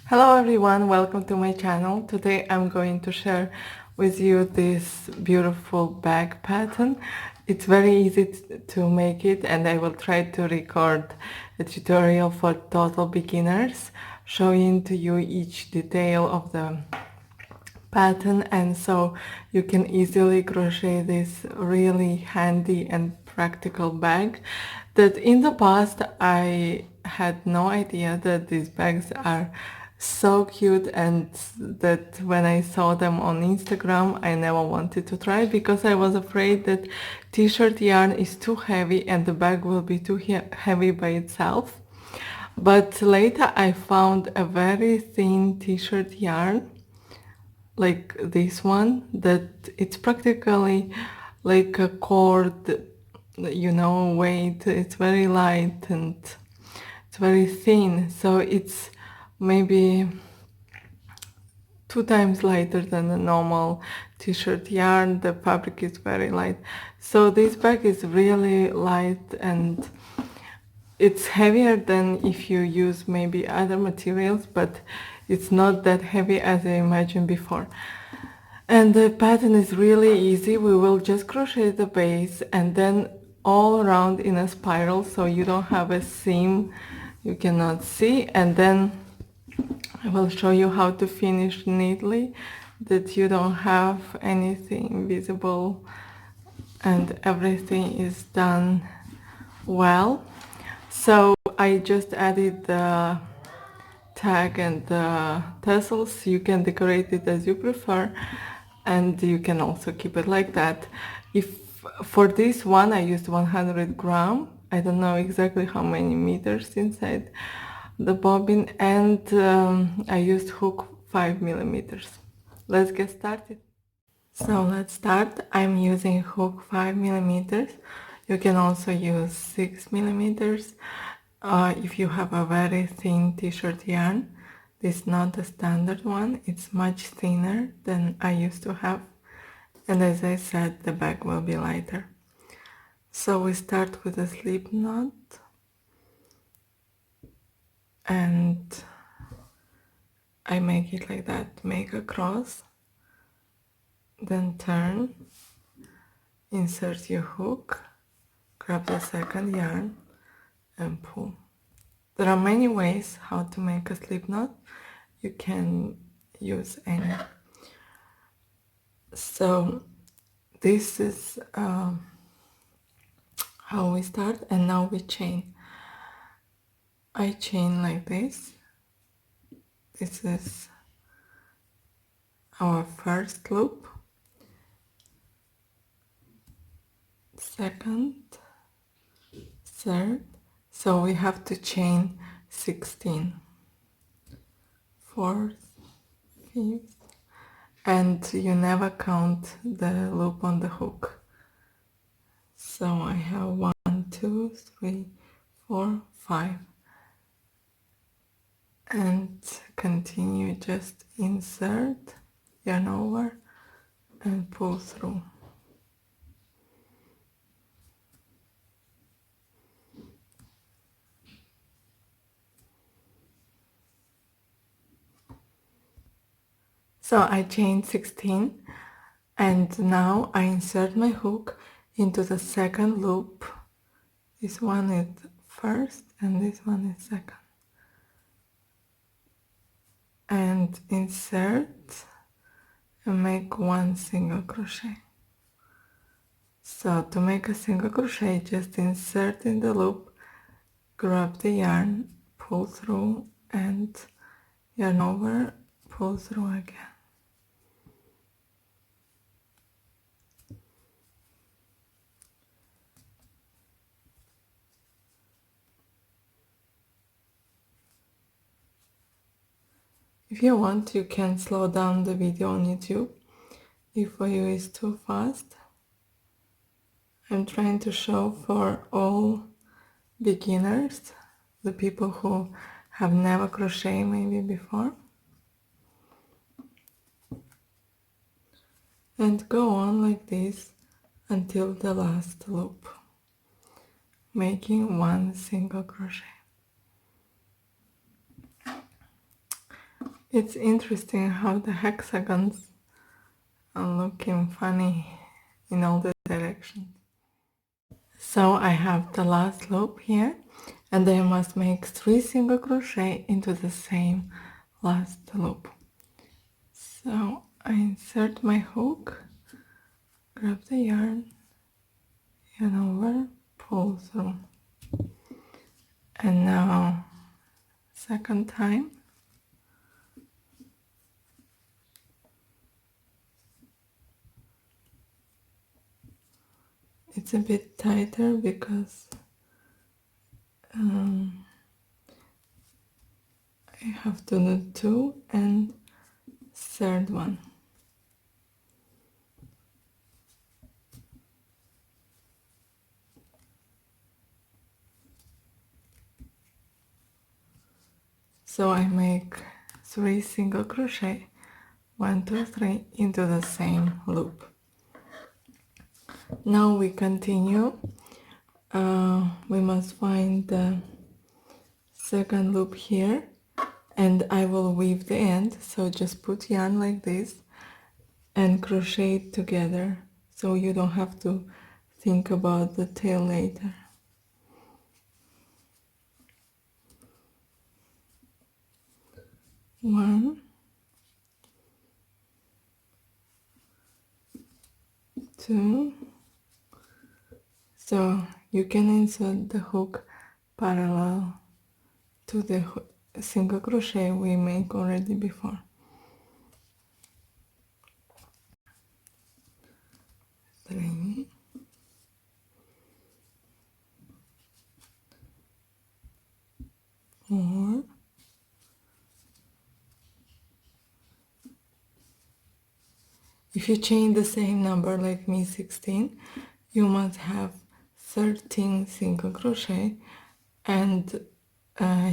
Hello everyone, welcome to my channel. Today I'm going to share with you this beautiful bag pattern. It's very easy to make it, and I will try to record a tutorial for total beginners, showing to you each detail of the pattern, and so you can easily crochet this really handy and practical bag that in the past I had no idea that these bags are so cute, and that when I saw them on Instagram I never wanted to try because I was afraid that t-shirt yarn is too heavy and the bag will be too heavy by itself. But later I found a very thin t-shirt yarn like this one, that it's practically like a cord, weight. It's very light and it's very thin, so it's maybe 2 times lighter than a normal t-shirt yarn. The fabric is very light, so this bag is really light, and it's heavier than if you use maybe other materials, but it's not that heavy as I imagined before. And the pattern is really easy. We will just crochet the base and then all around in a spiral, so you don't have a seam you cannot see, and then I will show you how to finish neatly, that you don't have anything visible and everything is done well. So I just added the tag and the tassels. You can decorate it as you prefer, and you can also keep it like that. If for this one I used 100 gram, I don't know exactly how many meters inside the bobbin, and I used hook 5 millimeters. Let's get started. So let's start. I'm using hook 5 millimeters. You can also use 6 millimeters if you have a very thin t-shirt yarn. This is not the standard one, it's much thinner than I used to have, and as I said, the bag will be lighter. So we start with a slip knot, and I make it like that, make a cross, then turn, insert your hook, grab the second yarn and pull. There are many ways how to make a slip knot. You can use any. So this is how we start, and now we chain. I chain like this. This is our first loop, second, third. So we have to chain 16, fourth, fifth, and you never count the loop on the hook. So I have 1, 2, 3, 4, 5, and continue, just insert, yarn over and pull through. So I chained 16, and now I insert my hook into the second loop. This one is first and this one is second. And insert and make one single crochet. So to make a single crochet, just insert in the loop, grab the yarn, pull through, and yarn over, pull through again. If you want, you can slow down the video on YouTube if for you is too fast. I'm trying to show for all beginners, the people who have never crocheted maybe before. And go on like this until the last loop, making one single crochet. It's interesting how the hexagons are looking funny in all the directions. So I have the last loop here, and I must make 3 single crochet into the same last loop. So I insert my hook, grab the yarn, yarn over, pull through, and now second time. It's a bit tighter because I have to do 2 and third one. So I make 3 single crochet, 1, 2, 3 into the same loop. Now we continue. We must find the second loop here, and I will weave the end. So just put yarn like this and crochet it together, so you don't have to think about the tail later. One, two. So you can insert the hook parallel to the single crochet we make already before. 3, 4, 'If you chain the same number like me, 16, you must have 13 single crochet, and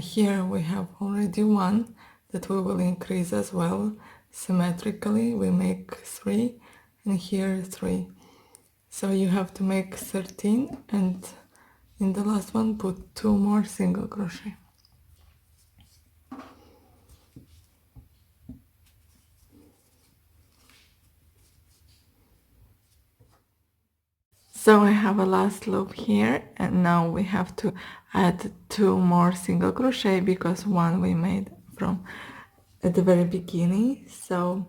here we have already 1 that we will increase as well symmetrically. We make 3 and here 3. So you have to make 13, and in the last one put 2 more single crochet. So I have a last loop here, and now we have to add 2 more single crochet because 1 we made from at the very beginning. So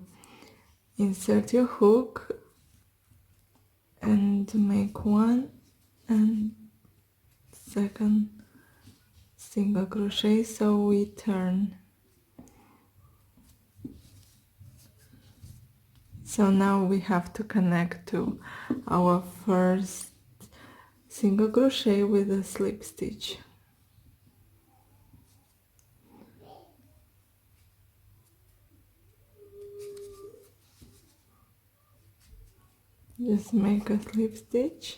insert your hook and make 1 and second single crochet, so we turn. So now we have to connect to our first single crochet with a slip stitch. Just make a slip stitch,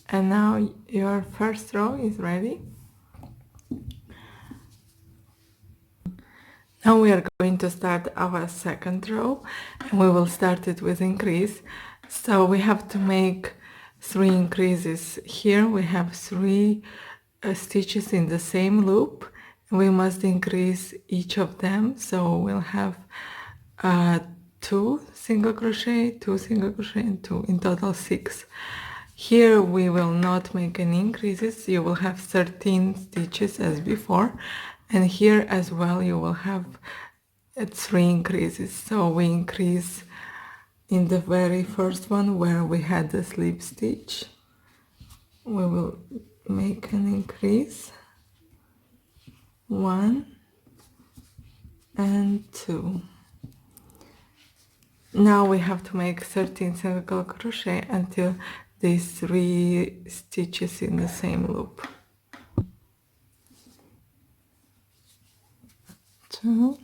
and now your first row is ready. Now we are going to start our second row, and we will start it with increase. So we have to make 3 increases. Here we have 3 stitches in the same loop, and we must increase each of them. So we'll have 2 single crochet, 2 single crochet, and 2, in total 6. Here we will not make any increases. You will have 13 stitches as before, and here as well you will have 3 increases. So we increase in the very first one where we had the slip stitch. We will make an increase, 1 and 2. Now we have to make 13 single crochet until these 3 stitches in the same loop. 2.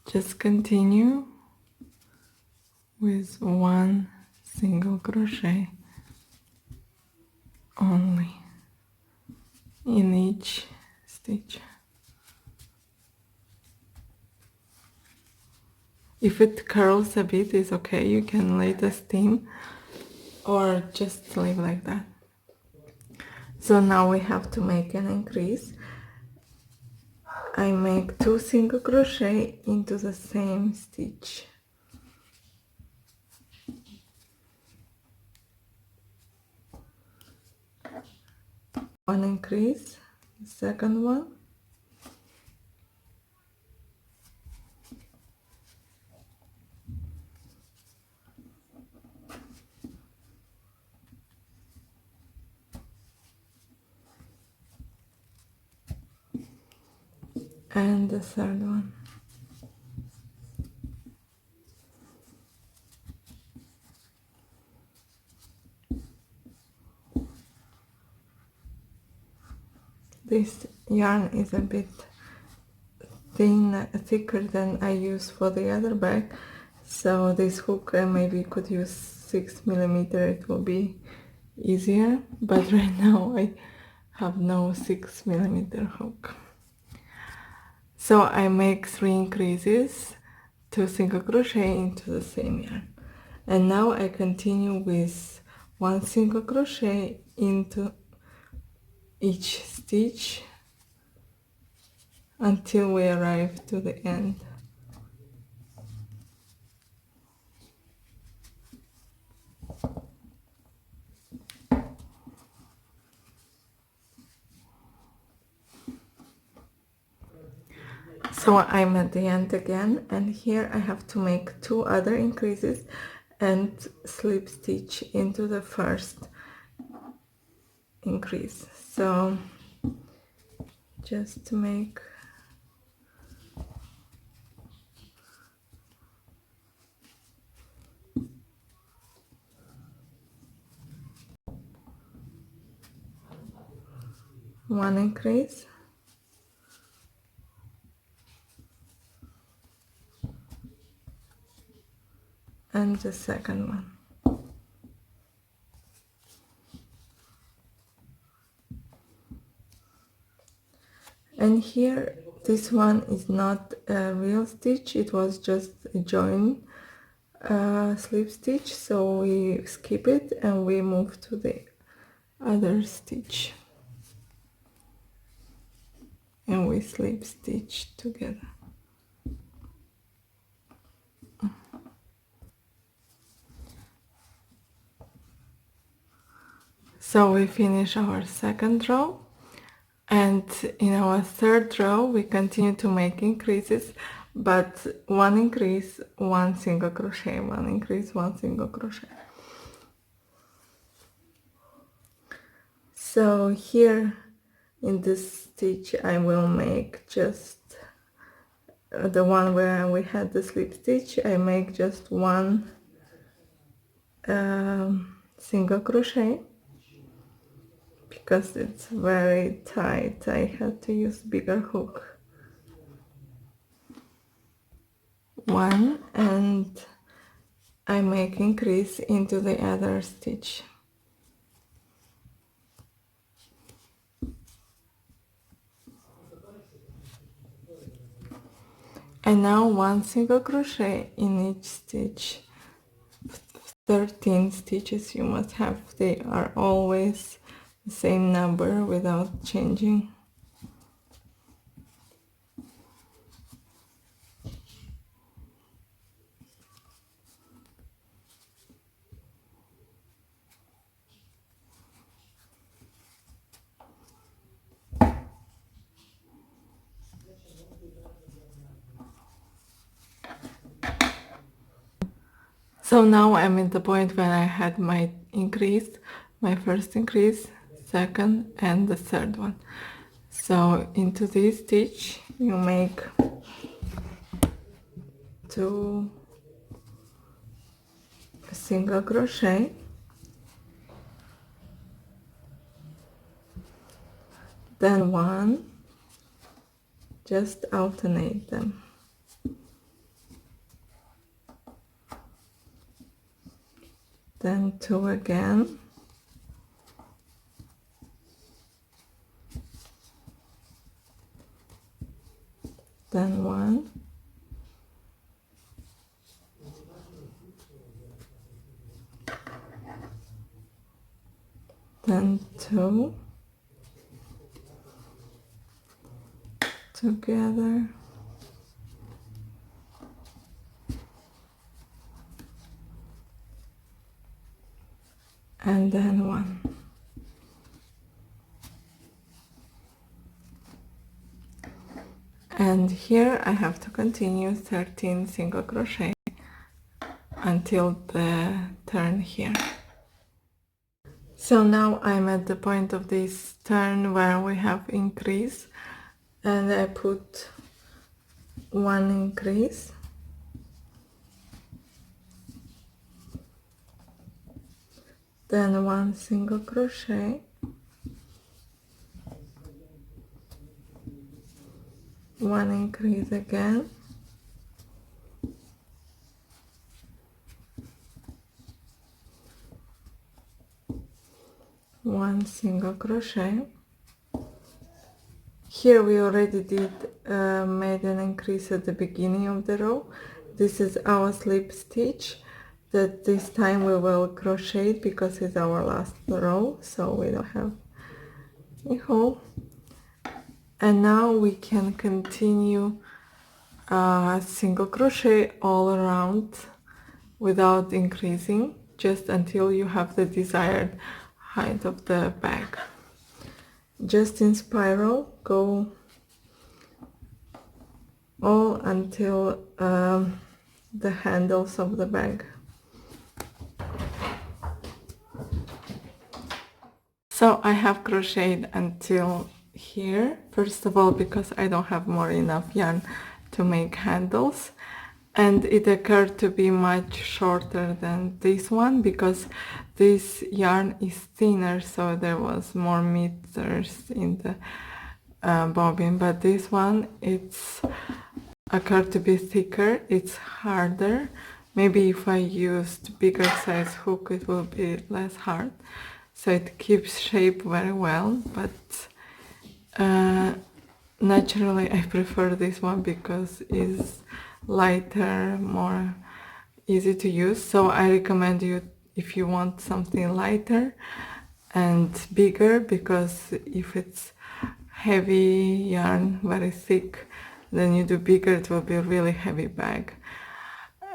Just continue with 1 single crochet only in each stitch. If it curls a bit, it's okay. You can let it steam or just leave like that. So now we have to make an increase. I make 2 single crochet into the same stitch. One increase, the second one, and the third one. This yarn is a bit thicker than I use for the other bag, so this hook I maybe could use 6mm, it will be easier, but right now I have no 6mm hook. So I make 3 increases, 2 single crochet into the same yarn, and now I continue with 1 single crochet into each stitch until we arrive to the end. So I'm at the end again, and here I have to make 2 other increases and slip stitch into the first increase. So just to make one increase, and the second one. And here this one is not a real stitch, it was just a join slip stitch, so we skip it and we move to the other stitch and we slip stitch together. So we finish our second row, and in our third row we continue to make increases, but 1 increase, 1 single crochet, 1 increase, 1 single crochet. So here in this stitch I will make just the one where we had the slip stitch. I make just 1 single crochet because it's very tight. I had to use bigger hook. 1, and I make increase into the other stitch. And now 1 single crochet in each stitch. 13 stitches you must have. They are always the same number without changing. So now I'm at the point where I had my increase, my first increase, second, and the third one. So into this stitch you make 2 single crochet, then 1, just alternate them, then 2 again, then 1, then 2, together. And then one. And here I have to continue 13 single crochet until the turn here. So now I'm at the point of this turn where we have increase, and I put one increase, then one single crochet, one increase again, one single crochet. Here we already did made an increase at the beginning of the row. This is our slip stitch that this time we will crochet because it's our last row, so we don't have a hole. And now we can continue single crochet all around without increasing, just until you have the desired height of the bag. Just in spiral, go all until the handles of the bag. So I have crocheted until here, first of all because I don't have more enough yarn to make handles, and it occurred to be much shorter than this one because this yarn is thinner, so there was more meters in the bobbin, but this one it's occurred to be thicker, it's harder. Maybe if I used bigger size hook it will be less hard, so it keeps shape very well, but naturally I prefer this one because it's lighter, more easy to use. So I recommend you if you want something lighter and bigger, because if it's heavy yarn, very thick, then you do bigger, it will be a really heavy bag.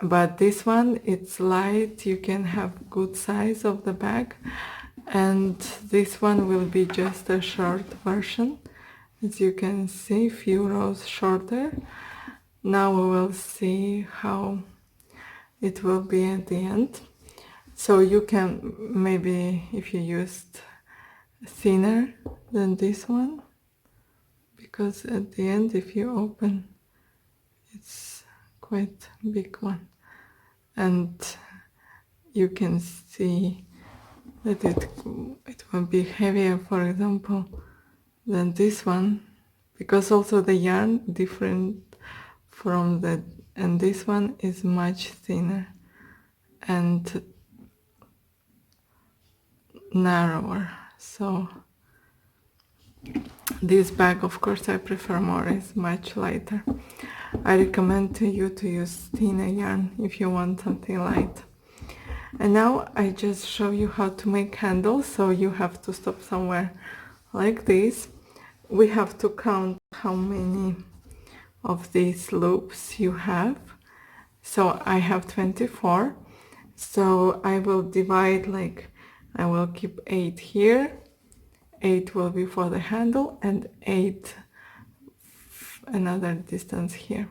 But this one, it's light, you can have good size of the bag, and this one will be just a short version, as you can see, few rows shorter. Now we will see how it will be at the end. So you can, maybe if you used thinner than this one, because at the end if you open it's quite big one, and you can see that it will be heavier, for example, than this one, because also the yarn different from the, and this one is much thinner and narrower. So this bag, of course, I prefer more, is much lighter. I recommend to you to use thinner yarn if you want something light. And now I just show you how to make handles, so you have to stop somewhere like this. We have to count how many of these loops you have. So I have 24, so I will divide, like I will keep 8 here, 8 will be for the handle, and 8 another distance here.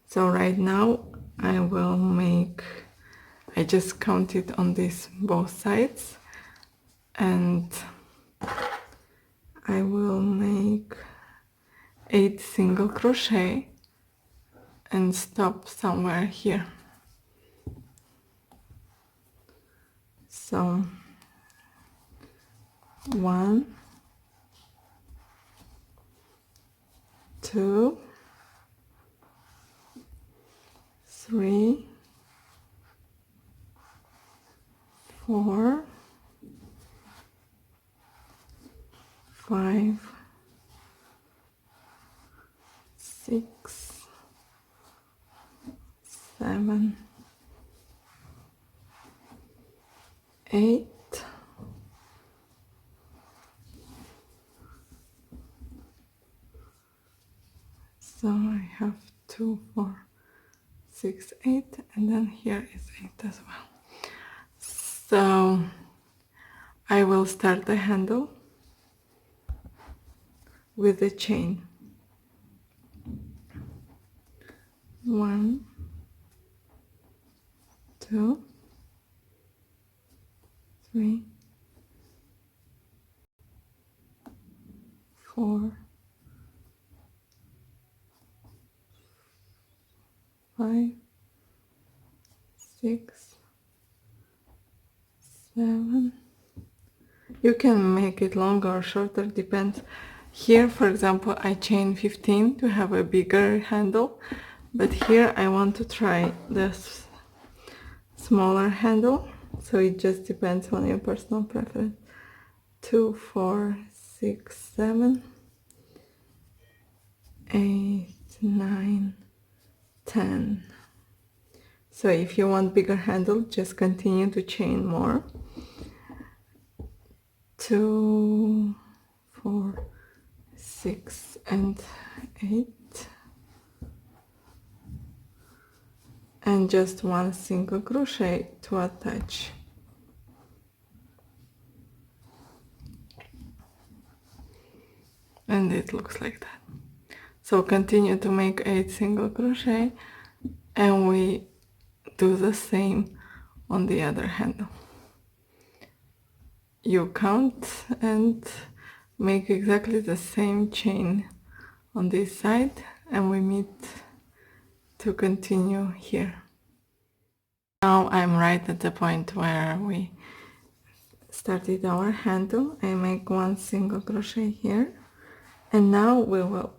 So right now I will make, I just counted on this both sides, and I will make 8 single crochet and stop somewhere here. So 1, 2, 3, 4, 5, 6, 7, 8, 9, So I have 2, 4, 6, 8, and then here is 8 as well. So I will start the handle with the chain. 1, 2, 3, 4, 5, 6, 7. You can make it longer or shorter, depends. Here, for example, I chain 15 to have a bigger handle, but here I want to try this smaller handle, so it just depends on your personal preference. 2, 4, 6, 7, 8, 9, 10. So if you want bigger handle, just continue to chain more. 2, 4, 6, and 8, and just one single crochet to attach. And it looks like that. So continue to make 8 single crochet, and we do the same on the other handle. You count and make exactly the same chain on this side, and we meet to continue here. Now I'm right at the point where we started our handle. I make one single crochet here, and now we will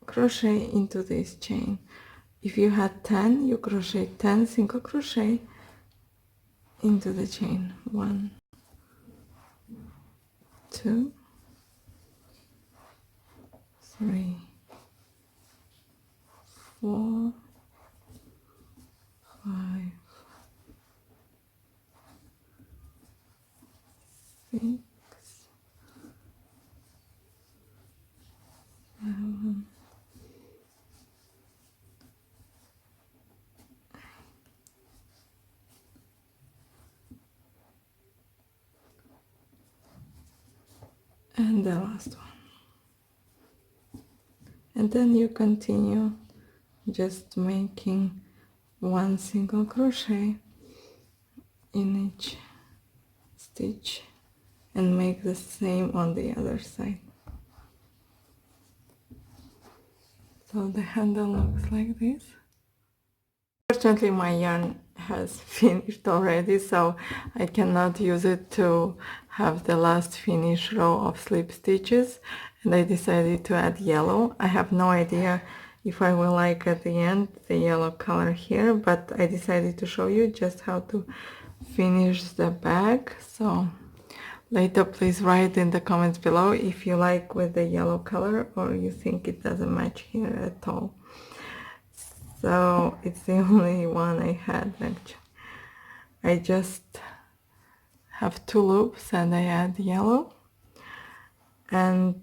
crochet into this chain. If you had 10, you crochet 10 single crochet into the chain. 1, 2, 3, 4, 5, 6, 7, and the last one. And then you continue just making one single crochet in each stitch, and make the same on the other side. So the handle looks like this. Fortunately, my yarn has finished already, so I cannot use it to have the last finish row of slip stitches, and I decided to add yellow. I have no idea if I will like at the end the yellow color here, but I decided to show you just how to finish the bag. So later please write in the comments below if you like with the yellow color or you think it doesn't match here at all. So it's the only one I had actually. I just have 2 loops and I add yellow, and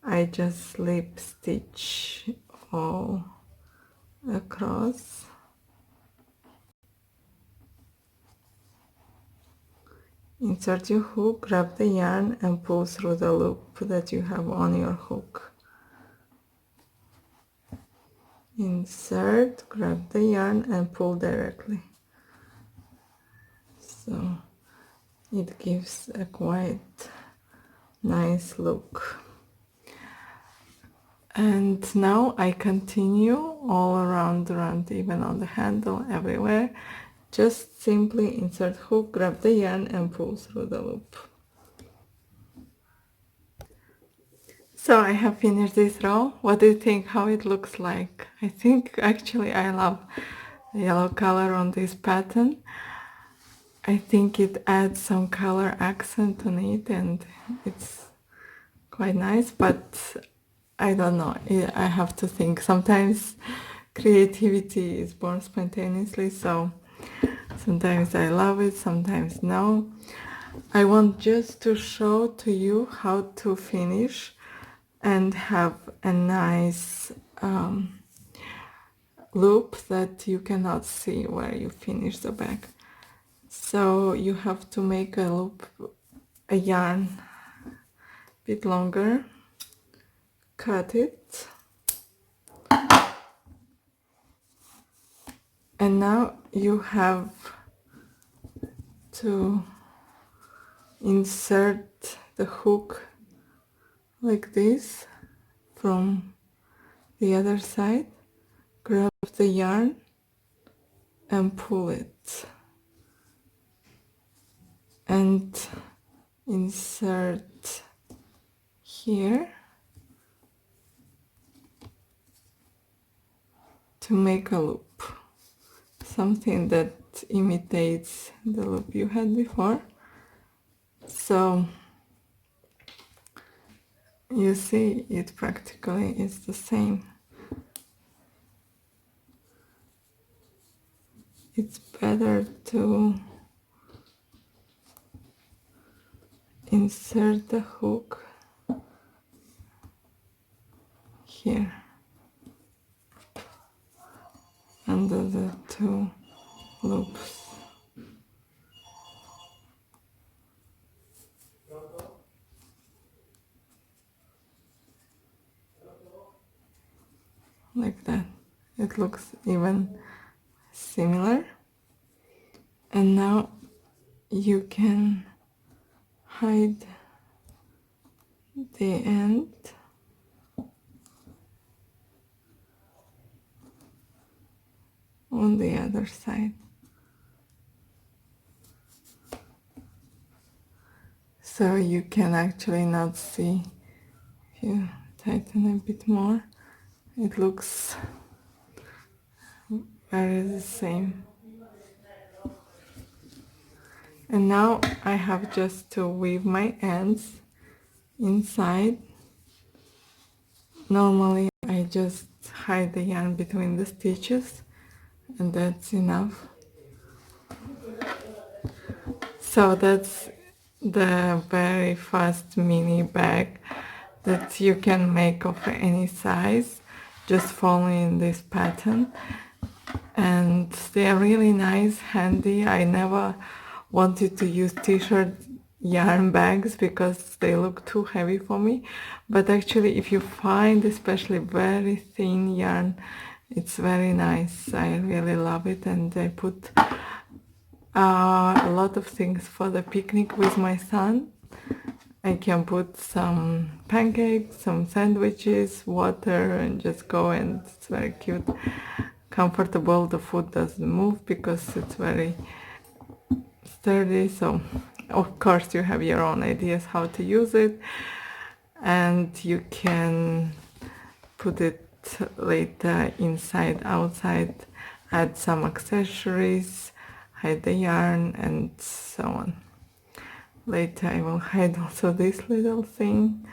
I just slip stitch all across. Insert your hook, grab the yarn and pull through the loop that you have on your hook. Insert, grab the yarn and pull directly. So it gives a quite nice look. And now I continue all around, even on the handle, everywhere. Just simply insert hook, grab the yarn and pull through the loop. So I have finished this row. What do you think how it looks like? I think actually I love the yellow color on this pattern. I think it adds some color accent on it and it's quite nice, but I don't know, I have to think. Sometimes creativity is born spontaneously, so sometimes I love it, sometimes no. I want just to show to you how to finish, and have a nice loop that you cannot see where you finish the bag. So you have to make a loop, a yarn a bit longer, cut it, and now you have to insert the hook like this from the other side, grab the yarn and pull it and insert here to make a loop, something that imitates the loop you had before. So you see it practically is the same. It's better to insert the hook here under the two loops. Like that. It looks even similar. And now you can hide the end on the other side. So you can actually not see. If you tighten a bit more, it looks very the same. And now I have just to weave my ends inside. Normally I just hide the yarn between the stitches and that's enough. So that's the very fast mini bag that you can make of any size, just following this pattern. And they are really nice, handy. I never wanted to use t-shirt yarn bags because they look too heavy for me, but actually if you find especially very thin yarn, it's very nice. I really love it, and I put a lot of things for the picnic with my son. I can put some pancakes, some sandwiches, water, and just go, and it's very cute, comfortable. The food doesn't move because it's very sturdy. So of course you have your own ideas how to use it, and you can put it later inside, outside, add some accessories, hide the yarn, and so on. Later I will hide also this little thing.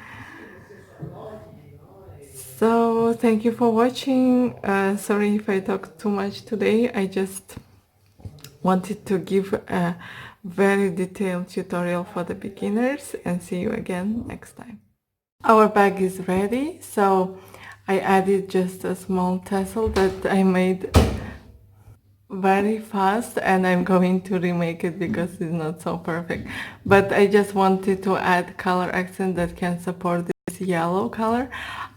So thank you for watching. Sorry if I talked too much today. I just wanted to give a very detailed tutorial for the beginners, and see you again next time. Our bag is ready, so I added just a small tassel that I made very fast, and I'm going to remake it because it's not so perfect, but I just wanted to add color accent that can support this yellow color.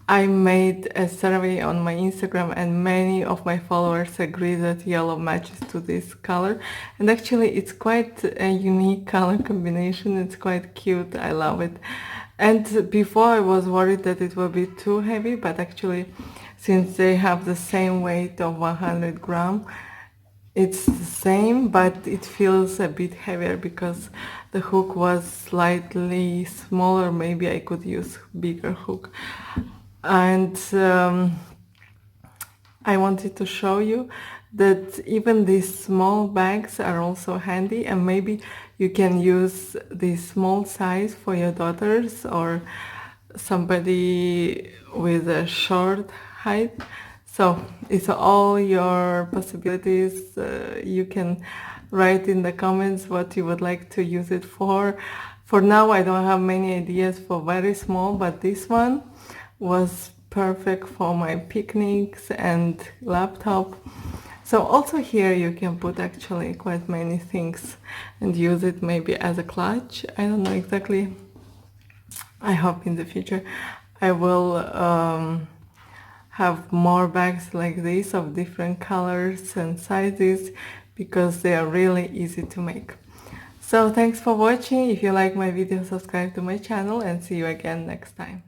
I made a survey on my Instagram and many of my followers agree that yellow matches to this color, and actually it's quite a unique color combination. It's quite cute. I love it. And before I was worried that it will be too heavy, but actually since they have the same weight of 100 grams, it's the same, but it feels a bit heavier because the hook was slightly smaller. Maybe I could use bigger hook. And I wanted to show you that even these small bags are also handy, and maybe you can use this small size for your daughters or somebody with a short height. So it's all your possibilities. You can write in the comments what you would like to use it for. For now I don't have many ideas for very small, but this one was perfect for my picnics and laptop. So also here you can put actually quite many things and use it maybe as a clutch. I don't know exactly. I hope in the future I will have more bags like this of different colors and sizes because they are really easy to make. So thanks for watching. If you like my video, subscribe to my channel and see you again next time.